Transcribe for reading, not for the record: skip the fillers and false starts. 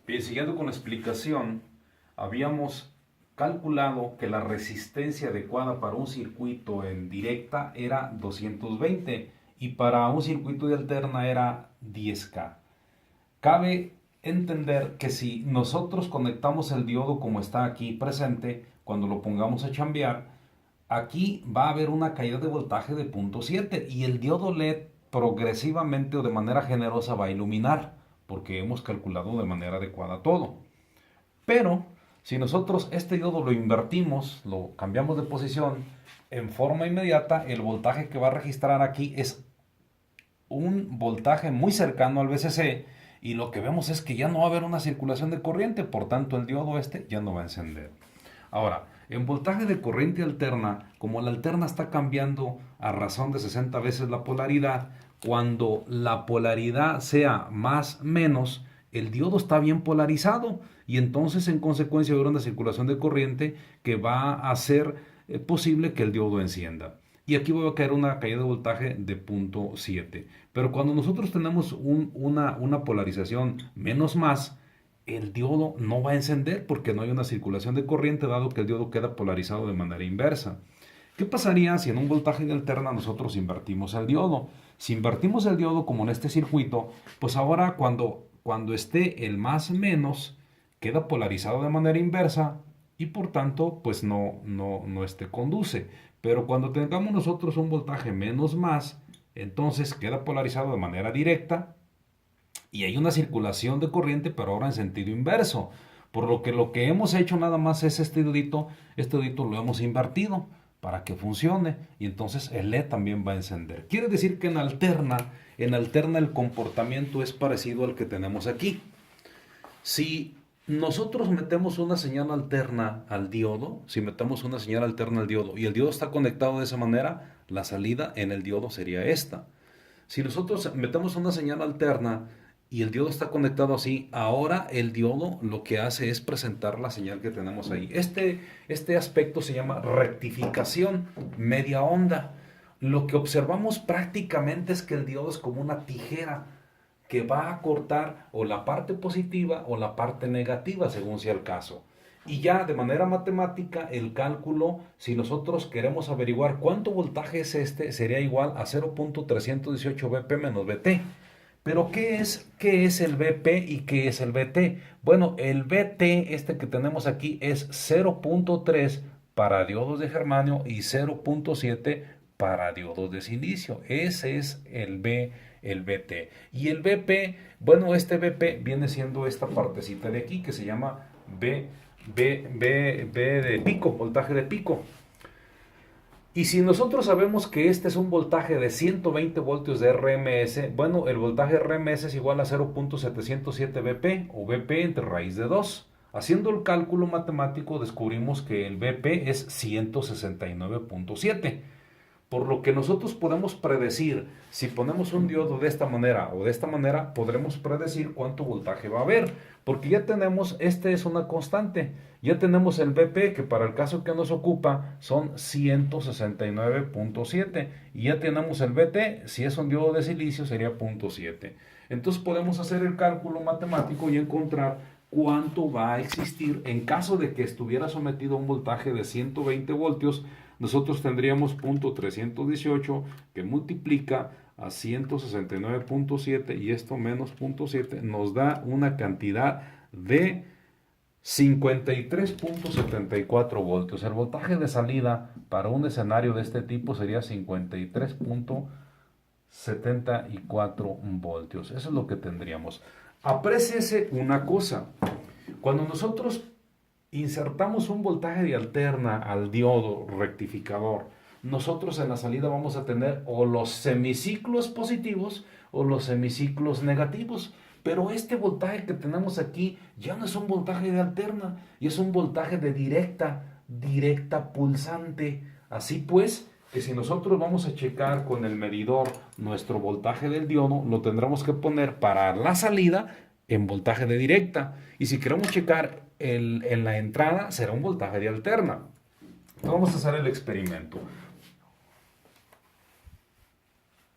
Bien, siguiendo con la explicación, habíamos calculado que la resistencia adecuada para un circuito en directa era 220 y para un circuito de alterna era 10K. Cabe entender que si nosotros conectamos el diodo como está aquí presente, cuando lo pongamos a chambear, aquí va a haber una caída de voltaje de 0.7 y el diodo LED progresivamente o de manera generosa va a iluminar porque hemos calculado de manera adecuada todo. Pero si nosotros este diodo lo invertimos, lo cambiamos de posición, en forma inmediata el voltaje que va a registrar aquí es un voltaje muy cercano al VCC y lo que vemos es que ya no va a haber una circulación de corriente, por tanto el diodo este ya no va a encender. Ahora, en voltaje de corriente alterna, como la alterna está cambiando a razón de 60 veces la polaridad, cuando la polaridad sea más menos, el diodo está bien polarizado y entonces en consecuencia va a haber una circulación de corriente que va a hacer posible que el diodo encienda. Y aquí va a caer una caída de voltaje de 0.7. Pero cuando nosotros tenemos una polarización menos más, el diodo no va a encender porque no hay una circulación de corriente dado que el diodo queda polarizado de manera inversa. ¿Qué pasaría si en un voltaje de alterna nosotros invertimos el diodo? Si invertimos el diodo como en este circuito, pues ahora cuando esté el más menos, queda polarizado de manera inversa y por tanto pues no conduce. Pero cuando tengamos nosotros un voltaje menos más, entonces queda polarizado de manera directa y hay una circulación de corriente, pero ahora en sentido inverso. Por lo que hemos hecho nada más es este dedito lo hemos invertido para que funcione y entonces el LED también va a encender. Quiere decir que en alterna el comportamiento es parecido al que tenemos aquí. Si nosotros metemos una señal alterna al diodo, si metemos una señal alterna al diodo y el diodo está conectado de esa manera, la salida en el diodo sería esta. Si nosotros metemos una señal alterna y el diodo está conectado así, ahora el diodo lo que hace es presentar la señal que tenemos ahí. Este aspecto se llama rectificación media onda. Lo que observamos prácticamente es que el diodo es como una tijera que va a cortar o la parte positiva o la parte negativa según sea el caso. Y ya de manera matemática el cálculo, si nosotros queremos averiguar cuánto voltaje es este, sería igual a 0.318 Vp menos Vt. Pero qué es el Vp y qué es el Vt? Bueno, el Vt, este que tenemos aquí, es 0.3 para diodos de germanio y 0.7 para diodos de silicio. Ese es el Vt. Y el Vp, bueno, este Vp viene siendo esta partecita de aquí que se llama B de pico, voltaje de pico. Y si nosotros sabemos que este es un voltaje de 120 voltios de RMS, bueno, el voltaje RMS es igual a 0.707 Vp o Vp entre raíz de 2. Haciendo el cálculo matemático descubrimos que el Vp es 169.7. Por lo que nosotros podemos predecir, si ponemos un diodo de esta manera o de esta manera, podremos predecir cuánto voltaje va a haber. Porque ya tenemos, este es una constante, ya tenemos el Vp que para el caso que nos ocupa son 169.7 y ya tenemos el Vt, si es un diodo de silicio sería 0.7. Entonces podemos hacer el cálculo matemático y encontrar cuánto va a existir en caso de que estuviera sometido a un voltaje de 120 voltios. Nosotros tendríamos 0.318 que multiplica a 169.7 y esto menos 0.7 nos da una cantidad de 53.74 voltios. El voltaje de salida para un escenario de este tipo sería 53.74 voltios. Eso es lo que tendríamos. Apréciese una cosa. Cuando nosotros insertamos un voltaje de alterna al diodo rectificador, nosotros en la salida vamos a tener o los semiciclos positivos o los semiciclos negativos. Pero este voltaje que tenemos aquí ya no es un voltaje de alterna, y es un voltaje de directa pulsante. Así pues, que si nosotros vamos a checar con el medidor nuestro voltaje del diodo, lo tendremos que poner para la salida en voltaje de directa. Y si queremos checar en la entrada, será un voltaje de alterna. Vamos a hacer el experimento.